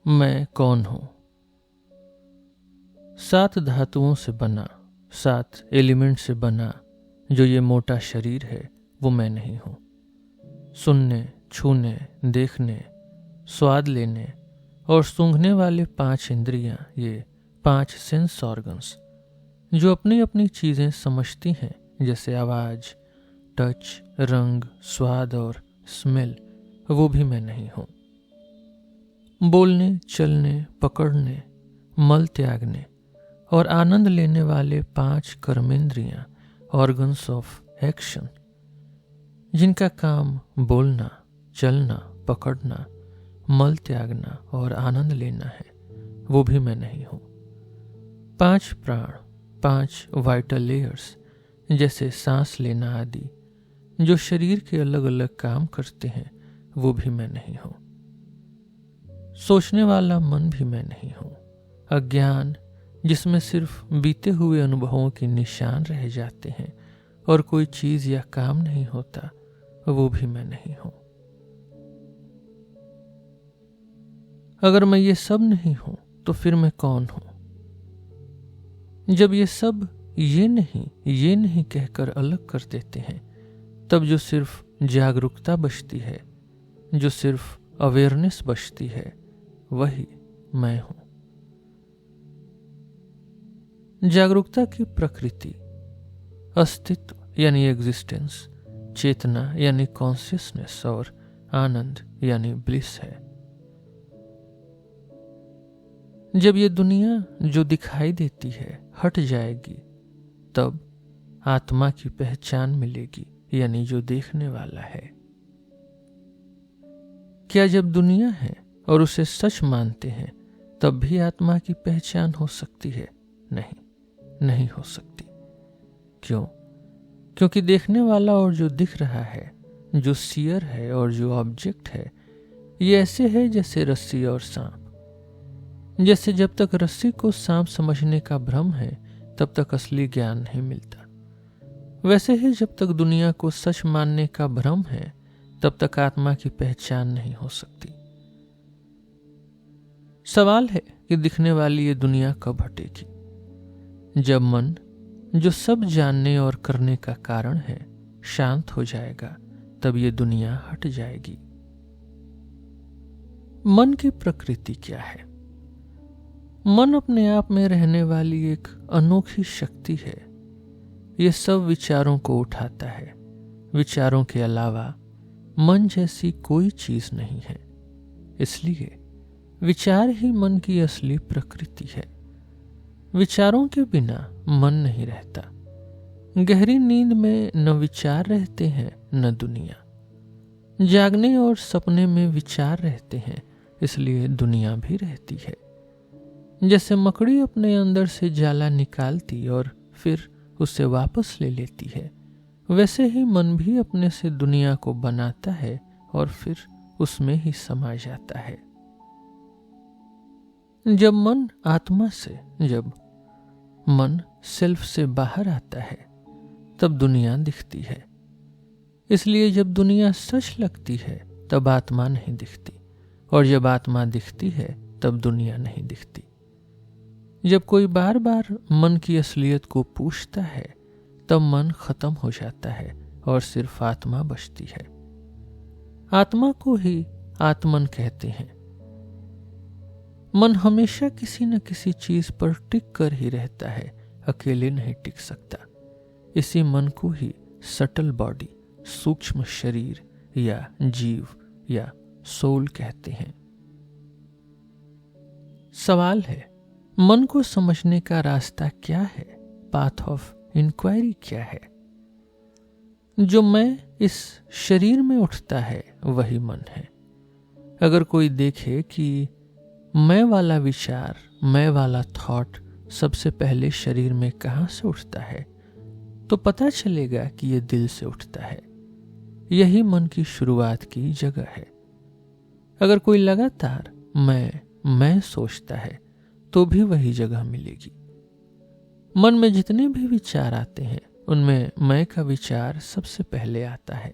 मैं कौन हूं? 7 धातुओं से बना, 7 एलिमेंट से बना जो ये मोटा शरीर है, वो मैं नहीं हूं। सुनने, छूने, देखने, स्वाद लेने और सूंघने वाले 5 इंद्रियां, ये 5 सेंस ऑर्गन्स जो अपनी अपनी चीजें समझती हैं, जैसे आवाज, टच, रंग, स्वाद और स्मेल, वो भी मैं नहीं हूं। बोलने, चलने, पकड़ने, मल त्यागने और आनंद लेने वाले 5 कर्मेंद्रियां, ऑर्गन्स ऑफ एक्शन, जिनका काम बोलना, चलना, पकड़ना, मल त्यागना और आनंद लेना है, वो भी मैं नहीं हूं। 5 प्राण, 5 वाइटल लेयर्स, जैसे सांस लेना आदि, जो शरीर के अलग अलग काम करते हैं, वो भी मैं नहीं हूं। सोचने वाला मन भी मैं नहीं हूं। अज्ञान, जिसमें सिर्फ बीते हुए अनुभवों के निशान रह जाते हैं और कोई चीज या काम नहीं होता, वो भी मैं नहीं हूं। अगर मैं ये सब नहीं हूं, तो फिर मैं कौन हूं? जब ये सब ये नहीं कहकर अलग कर देते हैं, तब जो सिर्फ जागरूकता बचती है, जो सिर्फ अवेयरनेस बचती है, वही मैं हूं। जागरूकता की प्रकृति अस्तित्व यानी एग्जिस्टेंस, चेतना यानी कॉन्शियसनेस और आनंद यानी ब्लिस है। जब ये दुनिया जो दिखाई देती है हट जाएगी, तब आत्मा की पहचान मिलेगी, यानी जो देखने वाला है। क्या जब दुनिया है और उसे सच मानते हैं, तब भी आत्मा की पहचान हो सकती है? नहीं हो सकती। क्यों? क्योंकि देखने वाला और जो दिख रहा है, जो सीयर है और जो ऑब्जेक्ट है, ये ऐसे है जैसे रस्सी और सांप। जैसे जब तक रस्सी को सांप समझने का भ्रम है, तब तक असली ज्ञान नहीं मिलता, वैसे ही जब तक दुनिया को सच मानने का भ्रम है, तब तक आत्मा की पहचान नहीं हो सकती। सवाल है कि दिखने वाली ये दुनिया कब हटेगी? जब मन, जो सब जानने और करने का कारण है, शांत हो जाएगा, तब ये दुनिया हट जाएगी। मन की प्रकृति क्या है? मन अपने आप में रहने वाली एक अनोखी शक्ति है। ये सब विचारों को उठाता है। विचारों के अलावा मन जैसी कोई चीज नहीं है। इसलिए विचार ही मन की असली प्रकृति है। विचारों के बिना मन नहीं रहता। गहरी नींद में न विचार रहते हैं न दुनिया। जागने और सपने में विचार रहते हैं, इसलिए दुनिया भी रहती है। जैसे मकड़ी अपने अंदर से जाला निकालती और फिर उसे वापस ले लेती है, वैसे ही मन भी अपने से दुनिया को बनाता है और फिर उसमें ही समा जाता है। जब मन सेल्फ से बाहर आता है, तब दुनिया दिखती है। इसलिए जब दुनिया सच लगती है, तब आत्मा नहीं दिखती, और जब आत्मा दिखती है, तब दुनिया नहीं दिखती। जब कोई बार बार मन की असलियत को पूछता है, तब मन खत्म हो जाता है और सिर्फ आत्मा बचती है। आत्मा को ही आत्मन कहते हैं। मन हमेशा किसी न किसी चीज पर टिक कर ही रहता है, अकेले नहीं टिक सकता। इसी मन को ही सटल बॉडी, सूक्ष्म शरीर या जीव या सोल कहते हैं। सवाल है, मन को समझने का रास्ता क्या है? पाथ ऑफ इंक्वायरी क्या है? जो मैं इस शरीर में उठता है, वही मन है। अगर कोई देखे कि मैं वाला विचार, मैं वाला थॉट सबसे पहले शरीर में कहां से उठता है, तो पता चलेगा कि यह दिल से उठता है। यही मन की शुरुआत की जगह है। अगर कोई लगातार मैं सोचता है, तो भी वही जगह मिलेगी। मन में जितने भी विचार आते हैं, उनमें मैं का विचार सबसे पहले आता है।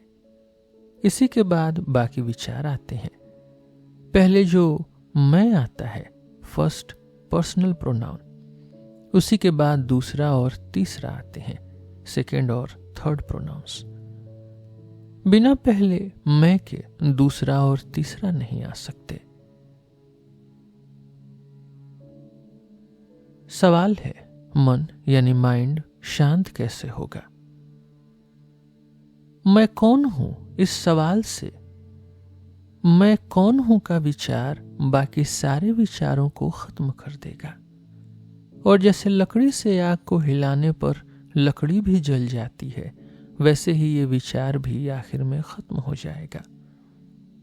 इसी के बाद बाकी विचार आते हैं। पहले जो मैं आता है, फर्स्ट पर्सनल प्रोनाउन, उसी के बाद दूसरा और तीसरा आते हैं, सेकेंड और थर्ड प्रोनाउंस। बिना पहले मैं के दूसरा और तीसरा नहीं आ सकते। सवाल है, मन यानी माइंड शांत कैसे होगा? मैं कौन हूं इस सवाल से मैं कौन हूं का विचार बाकी सारे विचारों को खत्म कर देगा। और जैसे लकड़ी से आग को हिलाने पर लकड़ी भी जल जाती है, वैसे ही ये विचार भी आखिर में खत्म हो जाएगा।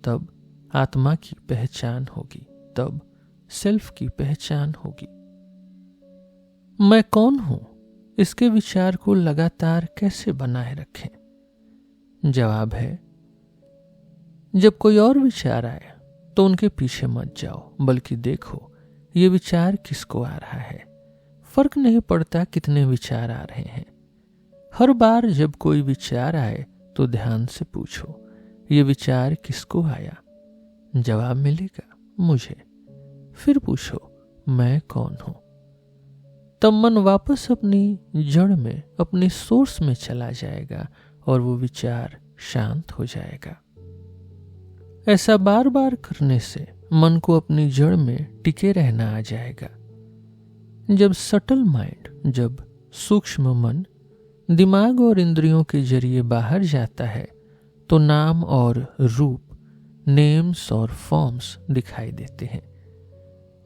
तब आत्मा की पहचान होगी, तब सेल्फ की पहचान होगी। मैं कौन हूं इसके विचार को लगातार कैसे बनाए रखें? जवाब है, जब कोई और विचार आए तो उनके पीछे मत जाओ, बल्कि देखो ये विचार किसको आ रहा है। फर्क नहीं पड़ता कितने विचार आ रहे हैं। हर बार जब कोई विचार आए तो ध्यान से पूछो, ये विचार किसको आया? जवाब मिलेगा, मुझे। फिर पूछो, मैं कौन हूं? तब मन वापस अपनी जड़ में, अपनी सोर्स में चला जाएगा और वो विचार शांत हो जाएगा। ऐसा बार बार करने से मन को अपनी जड़ में टिके रहना आ जाएगा। जब सटल माइंड, जब सूक्ष्म मन दिमाग और इंद्रियों के जरिए बाहर जाता है तो नाम और रूप, नेम्स और फॉर्म्स दिखाई देते हैं।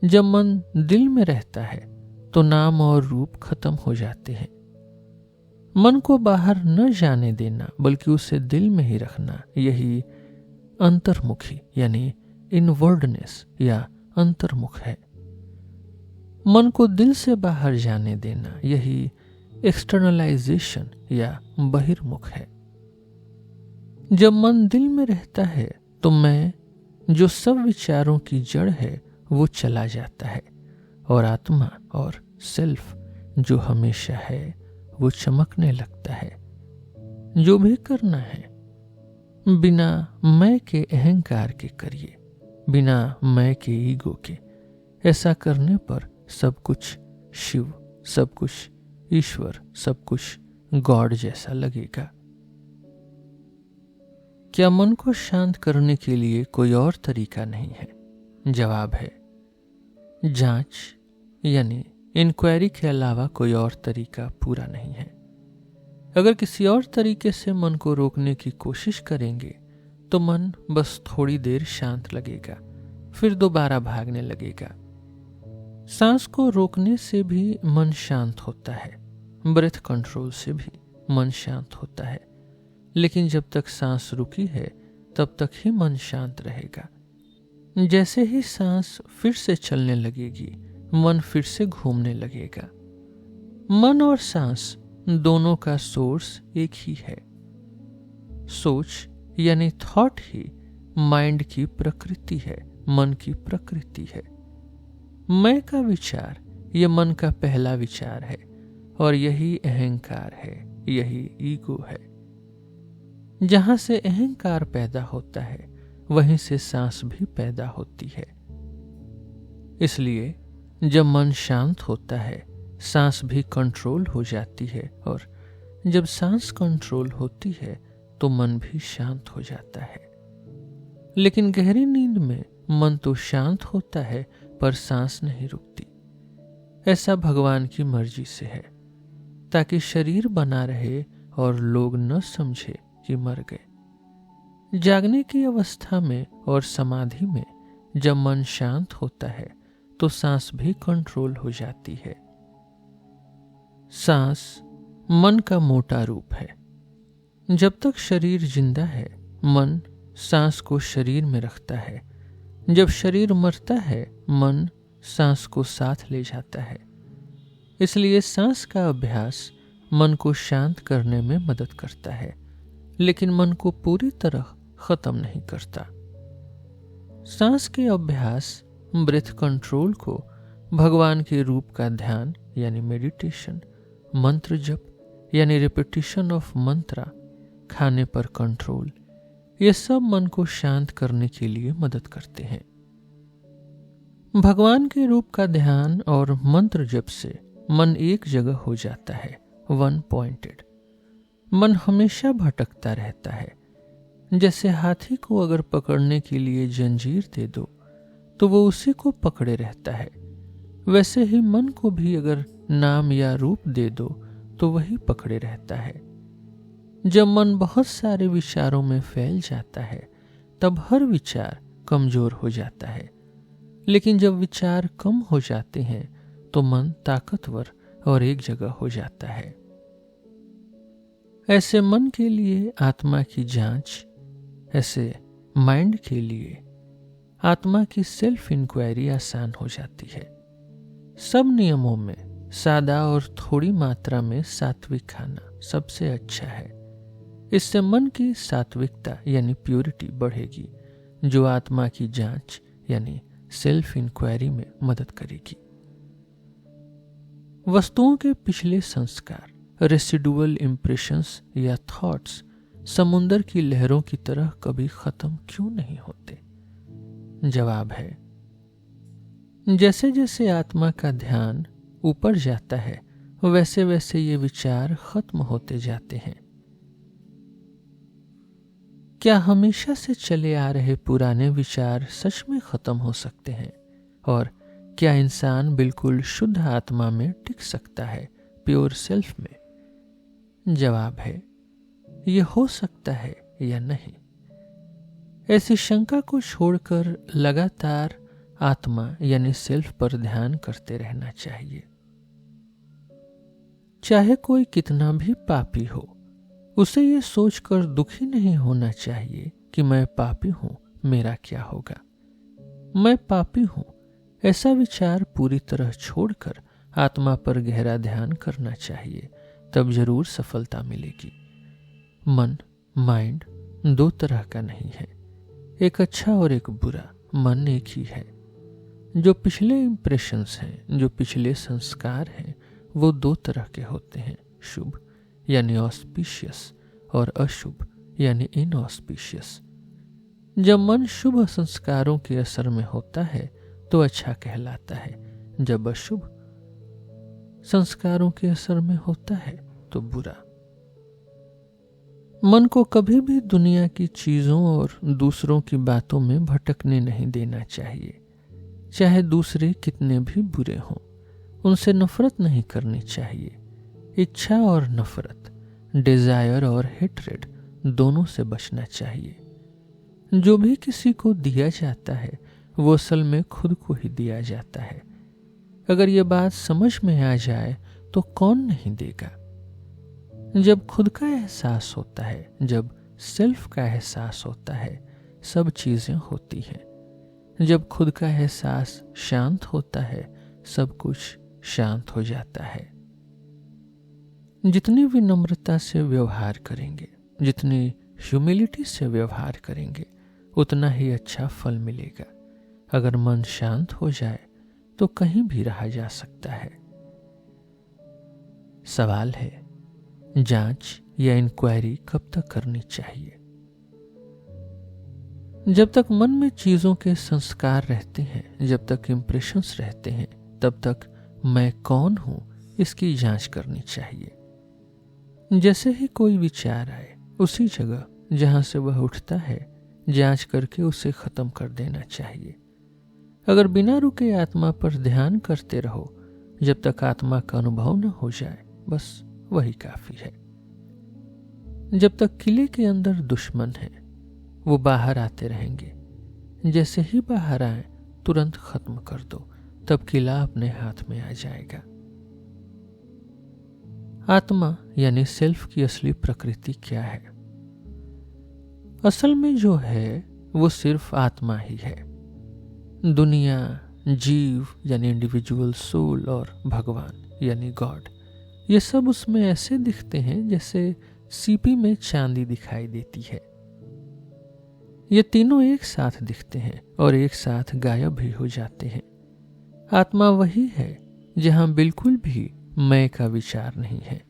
जब मन दिल में रहता है तो नाम और रूप खत्म हो जाते हैं। मन को बाहर न जाने देना, बल्कि उसे दिल में ही रखना, यही अंतर्मुखी यानी इनवर्डनेस या अंतर्मुख है। मन को दिल से बाहर जाने देना, यही एक्सटर्नलाइजेशन या बहिर्मुख है। जब मन दिल में रहता है तो मैं, जो सब विचारों की जड़ है, वो चला जाता है और आत्मा और सेल्फ, जो हमेशा है, वो चमकने लगता है। जो भी करना है बिना मैं के अहंकार के करिए, बिना मैं के ईगो के। ऐसा करने पर सब कुछ शिव, सब कुछ ईश्वर, सब कुछ गॉड जैसा लगेगा। क्या मन को शांत करने के लिए कोई और तरीका नहीं है? जवाब है, जांच यानी इंक्वायरी के अलावा कोई और तरीका पूरा नहीं है। अगर किसी और तरीके से मन को रोकने की कोशिश करेंगे तो मन बस थोड़ी देर शांत लगेगा, फिर दोबारा भागने लगेगा। सांस को रोकने से भी मन शांत होता है, ब्रेथ कंट्रोल से भी मन शांत होता है, लेकिन जब तक सांस रुकी है तब तक ही मन शांत रहेगा। जैसे ही सांस फिर से चलने लगेगी, मन फिर से घूमने लगेगा। मन और सांस दोनों का सोर्स एक ही है। सोच यानी थॉट ही माइंड की प्रकृति है, मन की प्रकृति है। मैं का विचार ये मन का पहला विचार है और यही अहंकार है, यही ईगो है। जहां से अहंकार पैदा होता है वहीं से सांस भी पैदा होती है। इसलिए जब मन शांत होता है सांस भी कंट्रोल हो जाती है, और जब सांस कंट्रोल होती है तो मन भी शांत हो जाता है। लेकिन गहरी नींद में मन तो शांत होता है पर सांस नहीं रुकती। ऐसा भगवान की मर्जी से है, ताकि शरीर बना रहे और लोग न समझे कि मर गए। जागने की अवस्था में और समाधि में जब मन शांत होता है तो सांस भी कंट्रोल हो जाती है। सांस मन का मोटा रूप है। जब तक शरीर जिंदा है मन सांस को शरीर में रखता है। जब शरीर मरता है मन सांस को साथ ले जाता है। इसलिए सांस का अभ्यास मन को शांत करने में मदद करता है, लेकिन मन को पूरी तरह खत्म नहीं करता। सांस के अभ्यास, ब्रेथ कंट्रोल को भगवान के रूप का ध्यान यानी मेडिटेशन, मंत्र जप यानी रिपीटिशन ऑफ मंत्रा, खाने पर कंट्रोल, ये सब मन को शांत करने के लिए मदद करते हैं। भगवान के रूप का ध्यान और मंत्र जप से मन एक जगह हो जाता है, वन पॉइंटेड। मन हमेशा भटकता रहता है। जैसे हाथी को अगर पकड़ने के लिए जंजीर दे दो तो वो उसी को पकड़े रहता है, वैसे ही मन को भी अगर नाम या रूप दे दो तो वही पकड़े रहता है। जब मन बहुत सारे विचारों में फैल जाता है तब हर विचार कमजोर हो जाता है, लेकिन जब विचार कम हो जाते हैं तो मन ताकतवर और एक जगह हो जाता है। ऐसे मन के लिए आत्मा की जांच, ऐसे माइंड के लिए आत्मा की सेल्फ इंक्वायरी आसान हो जाती है। सब नियमों में सादा और थोड़ी मात्रा में सात्विक खाना सबसे अच्छा है। इससे मन की सात्विकता यानी प्योरिटी बढ़ेगी, जो आत्मा की जांच यानी सेल्फ इंक्वायरी में मदद करेगी। वस्तुओं के पिछले संस्कार, रेसिडुअल इंप्रेशंस या थॉट्स समुंदर की लहरों की तरह कभी खत्म क्यों नहीं होते? जवाब है, जैसे जैसे आत्मा का ध्यान ऊपर जाता है वैसे वैसे ये विचार खत्म होते जाते हैं। क्या हमेशा से चले आ रहे पुराने विचार सच में खत्म हो सकते हैं? और क्या इंसान बिल्कुल शुद्ध आत्मा में टिक सकता है, प्योर सेल्फ में? जवाब है, यह हो सकता है या नहीं। ऐसी शंका को छोड़कर लगातार आत्मा यानी सेल्फ पर ध्यान करते रहना चाहिए। चाहे कोई कितना भी पापी हो, उसे ये सोचकर दुखी नहीं होना चाहिए कि मैं पापी हूं, मेरा क्या होगा। मैं पापी हूं, ऐसा विचार पूरी तरह छोड़कर आत्मा पर गहरा ध्यान करना चाहिए, तब जरूर सफलता मिलेगी। मन, माइंड दो तरह का नहीं है, एक अच्छा और एक बुरा। मन एक ही है। जो पिछले इंप्रेशंस हैं, जो पिछले संस्कार हैं, वो दो तरह के होते हैं, शुभ यानी ऑस्पिशियस और अशुभ यानी इनऑस्पिशियस। जब मन शुभ संस्कारों के असर में होता है तो अच्छा कहलाता है, जब अशुभ संस्कारों के असर में होता है तो बुरा। मन को कभी भी दुनिया की चीजों और दूसरों की बातों में भटकने नहीं देना चाहिए। चाहे दूसरे कितने भी बुरे हों, उनसे नफरत नहीं करनी चाहिए। इच्छा और नफरत, डिजायर और हेट्रेड दोनों से बचना चाहिए। जो भी किसी को दिया जाता है वो असल में खुद को ही दिया जाता है। अगर ये बात समझ में आ जाए तो कौन नहीं देगा। जब खुद का एहसास होता है, जब सेल्फ का एहसास होता है, सब चीजें होती हैं। जब खुद का एहसास शांत होता है, सब कुछ शांत हो जाता है। जितनी विनम्रता से व्यवहार करेंगे, जितनी ह्यूमिलिटी से व्यवहार करेंगे, उतना ही अच्छा फल मिलेगा। अगर मन शांत हो जाए तो कहीं भी रहा जा सकता है। सवाल है, जांच या इंक्वायरी कब तक करनी चाहिए? जब तक मन में चीजों के संस्कार रहते हैं, जब तक इंप्रेशंस रहते हैं, तब तक मैं कौन हूं इसकी जांच करनी चाहिए। जैसे ही कोई विचार आए, उसी जगह जहां से वह उठता है, जांच करके उसे खत्म कर देना चाहिए। अगर बिना रुके आत्मा पर ध्यान करते रहो जब तक आत्मा का अनुभव न हो जाए, बस वही काफी है। जब तक किले के अंदर दुश्मन है, वो बाहर आते रहेंगे। जैसे ही बाहर आए तुरंत खत्म कर दो, तब किला अपने हाथ में आ जाएगा। आत्मा यानी सेल्फ की असली प्रकृति क्या है? असल में जो है वो सिर्फ आत्मा ही है। दुनिया, जीव यानी इंडिविजुअल सोल और भगवान यानी गॉड, ये सब उसमें ऐसे दिखते हैं जैसे सीपी में चांदी दिखाई देती है। ये तीनों एक साथ दिखते हैं और एक साथ गायब भी हो जाते हैं। आत्मा वही है जहां बिल्कुल भी मैं का विचार नहीं है।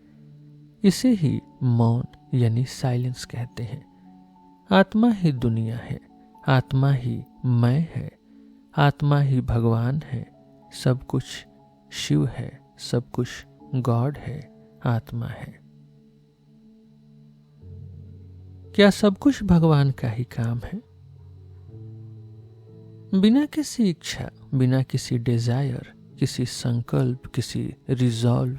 इसे ही मौन यानी साइलेंस कहते हैं। आत्मा ही दुनिया है, आत्मा ही मैं है, आत्मा ही भगवान है, सब कुछ शिव है, सब कुछ गॉड है, आत्मा है। क्या सब कुछ भगवान का ही काम है? बिना किसी इच्छा, बिना किसी डिजायर, किसी संकल्प, किसी रिजॉल्व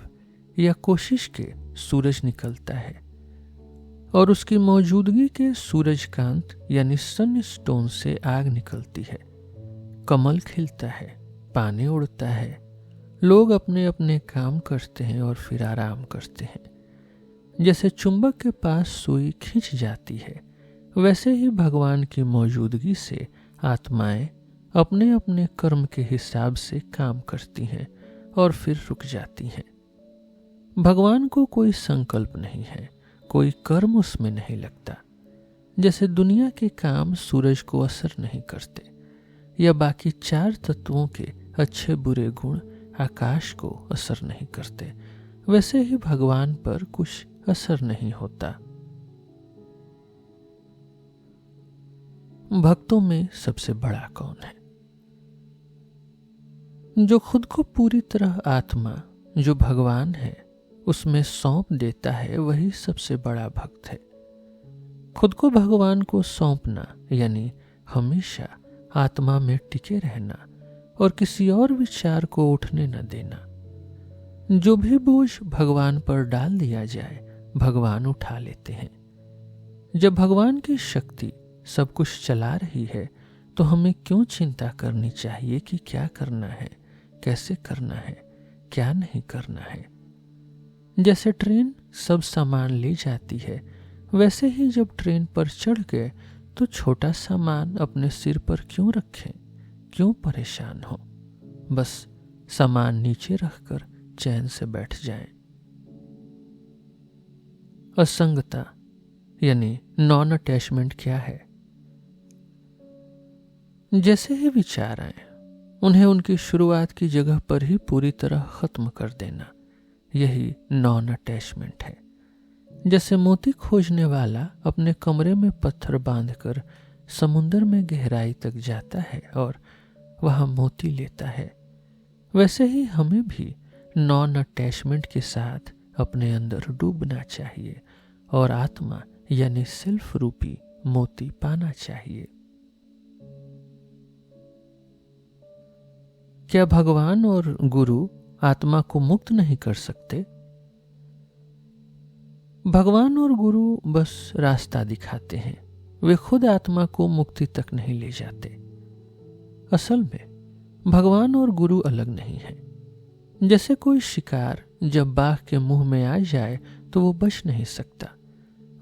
या कोशिश के सूरज निकलता है और उसकी मौजूदगी के सूरजकांत यानी सनस्टोन से आग निकलती है, कमल खिलता है, पानी उड़ता है, लोग अपने अपने काम करते हैं और फिर आराम करते हैं। जैसे चुंबक के पास सुई खिंच जाती है, वैसे ही भगवान की मौजूदगी से आत्माएं अपने अपने कर्म के हिसाब से काम करती हैं और फिर रुक जाती हैं। भगवान को कोई संकल्प नहीं है, कोई कर्म उसमें नहीं लगता। जैसे दुनिया के काम सूरज को असर नहीं करते या बाकी 4 तत्वों के अच्छे बुरे गुण आकाश को असर नहीं करते, वैसे ही भगवान पर कुछ असर नहीं होता। भक्तों में सबसे बड़ा कौन है? जो खुद को पूरी तरह आत्मा, जो भगवान है, उसमें सौंप देता है, वही सबसे बड़ा भक्त है। खुद को भगवान को सौंपना यानी हमेशा आत्मा में टिके रहना और किसी और विचार को उठने न देना। जो भी बोझ भगवान पर डाल दिया जाए, भगवान उठा लेते हैं। जब भगवान की शक्ति सब कुछ चला रही है, तो हमें क्यों चिंता करनी चाहिए कि क्या करना है, कैसे करना है, क्या नहीं करना है। जैसे ट्रेन सब सामान ले जाती है, वैसे ही जब ट्रेन पर चढ़ गए तो छोटा सामान अपने सिर पर क्यों रखें, क्यों परेशान हो। बस सामान नीचे रखकर चैन से बैठ जाएं। असंगता यानी नॉन अटैचमेंट क्या है? जैसे ही विचार आए, उन्हें उनकी शुरुआत की जगह पर ही पूरी तरह खत्म कर देना, यही नॉन अटैचमेंट है। जैसे मोती खोजने वाला अपने कमरे में पत्थर बांधकर समुंदर में गहराई तक जाता है और वहां मोती लेता है, वैसे ही हमें भी नॉन अटैचमेंट के साथ अपने अंदर डूबना चाहिए और आत्मा यानी सेल्फ रूपी मोती पाना चाहिए। क्या भगवान और गुरु आत्मा को मुक्त नहीं कर सकते? भगवान और गुरु बस रास्ता दिखाते हैं, वे खुद आत्मा को मुक्ति तक नहीं ले जाते। असल में भगवान और गुरु अलग नहीं है। जैसे कोई शिकार जब बाघ के मुंह में आ जाए तो वो बच नहीं सकता,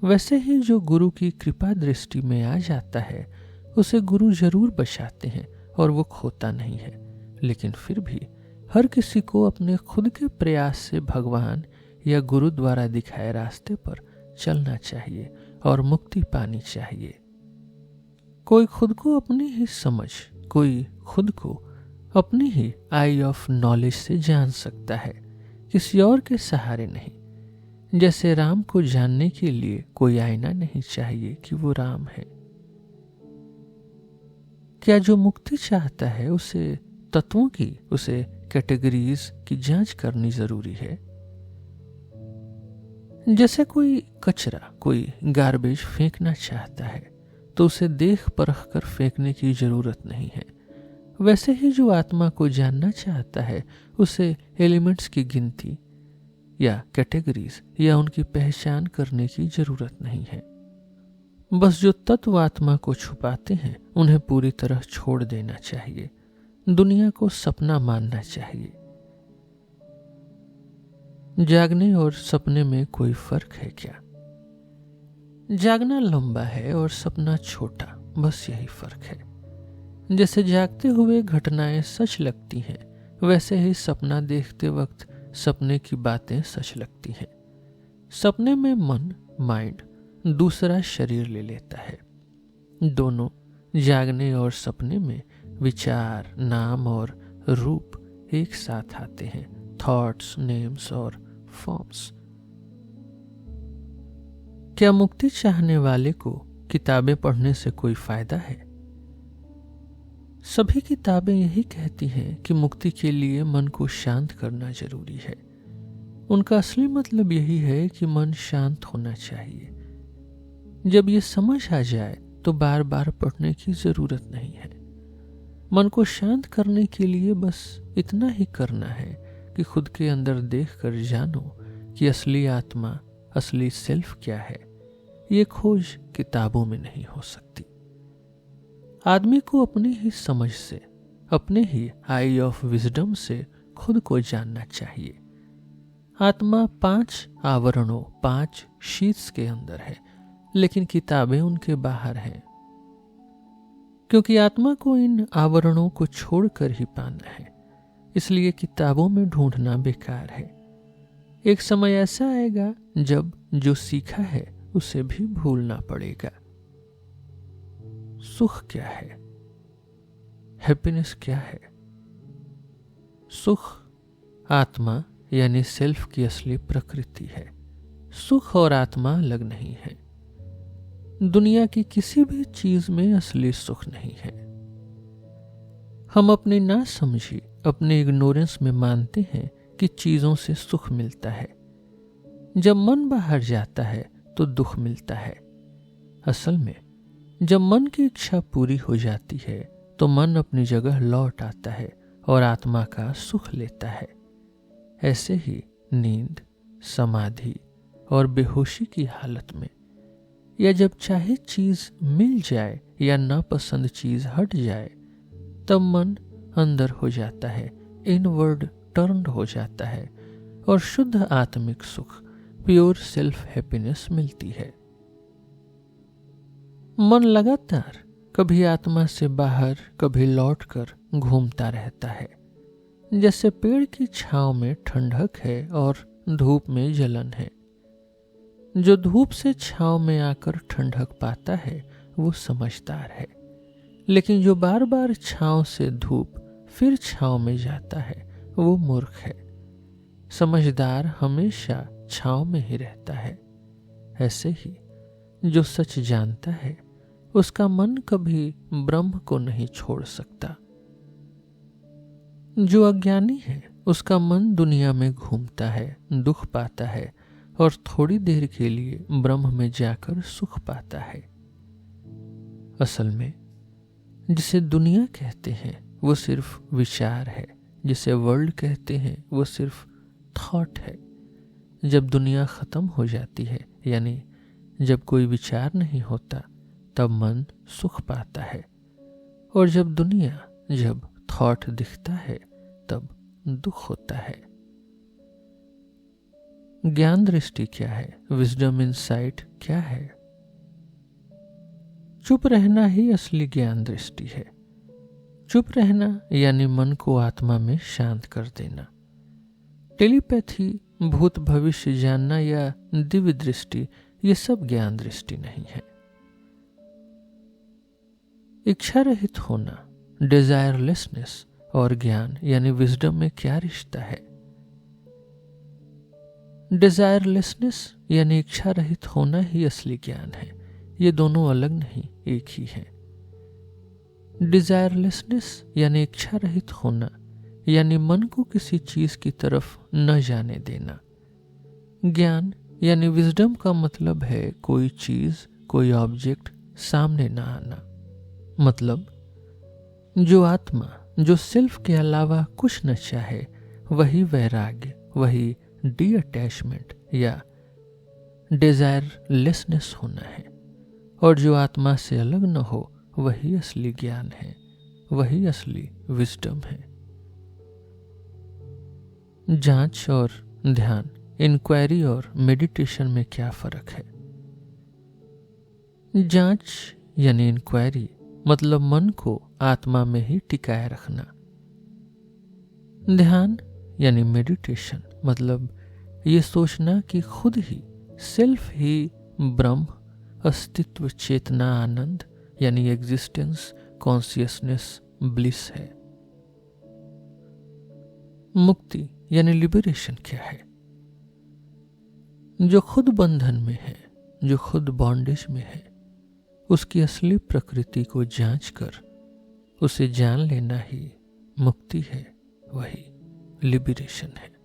वैसे ही जो गुरु की कृपा दृष्टि में आ जाता है, उसे गुरु जरूर बचाते हैं और वो खोता नहीं है। लेकिन फिर भी हर किसी को अपने खुद के प्रयास से भगवान या गुरु द्वारा दिखाए रास्ते पर चलना चाहिए और मुक्ति पानी चाहिए। कोई खुद को अपनी ही समझ, कोई खुद को अपनी ही आई ऑफ नॉलेज से जान सकता है, किसी और के सहारे नहीं। जैसे राम को जानने के लिए कोई आईना नहीं चाहिए कि वो राम है। क्या जो मुक्ति चाहता है उसे तत्वों की, उसे कैटेगरीज की जांच करनी जरूरी है? जैसे कोई कचरा, कोई गार्बेज फेंकना चाहता है तो उसे देख परख कर फेंकने की जरूरत नहीं है। वैसे ही जो आत्मा को जानना चाहता है, उसे एलिमेंट्स की गिनती या कैटेगरीज या उनकी पहचान करने की जरूरत नहीं है। बस जो तत्व आत्मा को छुपाते हैं, उन्हें पूरी तरह छोड़ देना चाहिए। दुनिया को सपना मानना चाहिए। जागने और सपने में कोई फर्क है क्या? जागना लंबा है और सपना छोटा, बस यही फर्क है। जैसे जागते हुए घटनाएं सच लगती हैं, वैसे ही सपना देखते वक्त सपने की बातें सच लगती हैं। सपने में मन, माइंड दूसरा शरीर ले लेता है। दोनों जागने और सपने में विचार, नाम और रूप एक साथ आते हैं, थॉट्स, नेम्स और फॉर्म्स। क्या मुक्ति चाहने वाले को किताबें पढ़ने से कोई फायदा है? सभी किताबें यही कहती हैं कि मुक्ति के लिए मन को शांत करना जरूरी है। उनका असली मतलब यही है कि मन शांत होना चाहिए। जब ये समझ आ जाए तो बार बार पढ़ने की जरूरत नहीं है। मन को शांत करने के लिए बस इतना ही करना है कि खुद के अंदर देखकर जानो कि असली आत्मा, असली सेल्फ क्या है। ये खोज किताबों में नहीं हो सकती। आदमी को अपनी ही समझ से, अपने ही आई ऑफ विजडम से खुद को जानना चाहिए। आत्मा 5 आवरणों, 5 शीट्स के अंदर है, लेकिन किताबें उनके बाहर हैं, क्योंकि आत्मा को इन आवरणों को छोड़कर ही पाना है। इसलिए किताबों में ढूंढना बेकार है। एक समय ऐसा आएगा जब जो सीखा है उसे भी भूलना पड़ेगा। सुख क्या है? हैप्पीनेस क्या है? सुख आत्मा यानी सेल्फ की असली प्रकृति है। सुख और आत्मा अलग नहीं है। दुनिया की किसी भी चीज में असली सुख नहीं है। हम अपनी नासमझी, अपने इग्नोरेंस में मानते हैं कि चीजों से सुख मिलता है। जब मन बाहर जाता है तो दुख मिलता है। असल में जब मन की इच्छा पूरी हो जाती है तो मन अपनी जगह लौट आता है और आत्मा का सुख लेता है। ऐसे ही नींद, समाधि और बेहोशी की हालत में, या जब चाहे चीज मिल जाए या नापसंद चीज हट जाए, तब मन अंदर हो जाता है, इनवर्ड टर्न्ड हो जाता है और शुद्ध आत्मिक सुख, प्योर सेल्फ हैप्पीनेस मिलती है। मन लगातार कभी आत्मा से बाहर, कभी लौटकर घूमता रहता है। जैसे पेड़ की छांव में ठंडक है और धूप में जलन है। जो धूप से छांव में आकर ठंडक पाता है वो समझदार है, लेकिन जो बार बार छांव से धूप फिर छांव में जाता है वो मूर्ख है। समझदार हमेशा छांव में ही रहता है। ऐसे ही जो सच जानता है उसका मन कभी ब्रह्म को नहीं छोड़ सकता। जो अज्ञानी है उसका मन दुनिया में घूमता है, दुख पाता है और थोड़ी देर के लिए ब्रह्म में जाकर सुख पाता है। असल में जिसे दुनिया कहते हैं वो सिर्फ विचार है, जिसे वर्ल्ड कहते हैं वो सिर्फ थॉट है। जब दुनिया खत्म हो जाती है, यानी जब कोई विचार नहीं होता, तब मन सुख पाता है। और जब दुनिया, जब थॉट दिखता है, तब दुख होता है। ज्ञान दृष्टि क्या है? विजडम इनसाइट क्या है? चुप रहना ही असली ज्ञान दृष्टि है। चुप रहना यानी मन को आत्मा में शांत कर देना। टेलीपैथी, भूत भविष्य जानना या दिव्य दृष्टि, ये सब ज्ञान दृष्टि नहीं है। इच्छा रहित होना, डिजायरलेसनेस और ज्ञान यानी विजडम में क्या रिश्ता है? डिजायरलेसनेस यानी इच्छा रहित होना ही असली ज्ञान है। ये दोनों अलग नहीं, एक ही है। डिजायरलेसनेस यानी इच्छा रहित होना, यानी मन को किसी चीज की तरफ न जाने देना। ज्ञान यानी विजडम का मतलब है कोई चीज, कोई ऑब्जेक्ट सामने ना आना। मतलब जो आत्मा, जो सेल्फ के अलावा कुछ न चाहे, वही वैराग्य, वही डी अटैचमेंट या डिजायरलेसनेस होना है। और जो आत्मा से अलग न हो, वही असली ज्ञान है, वही असली विजडम है। जांच और ध्यान, इंक्वायरी और मेडिटेशन में क्या फर्क है? जांच यानी इंक्वायरी मतलब मन को आत्मा में ही टिकाए रखना। ध्यान यानी मेडिटेशन मतलब ये सोचना कि खुद ही, सेल्फ ही ब्रह्म, अस्तित्व, चेतना, आनंद यानी एग्जिस्टेंस, कॉन्शियसनेस, ब्लिस है। मुक्ति यानी लिबरेशन क्या है? जो खुद बंधन में है, जो खुद बॉन्डेज में है, उसकी असली प्रकृति को जांच कर उसे जान लेना ही मुक्ति है, वही लिबरेशन है।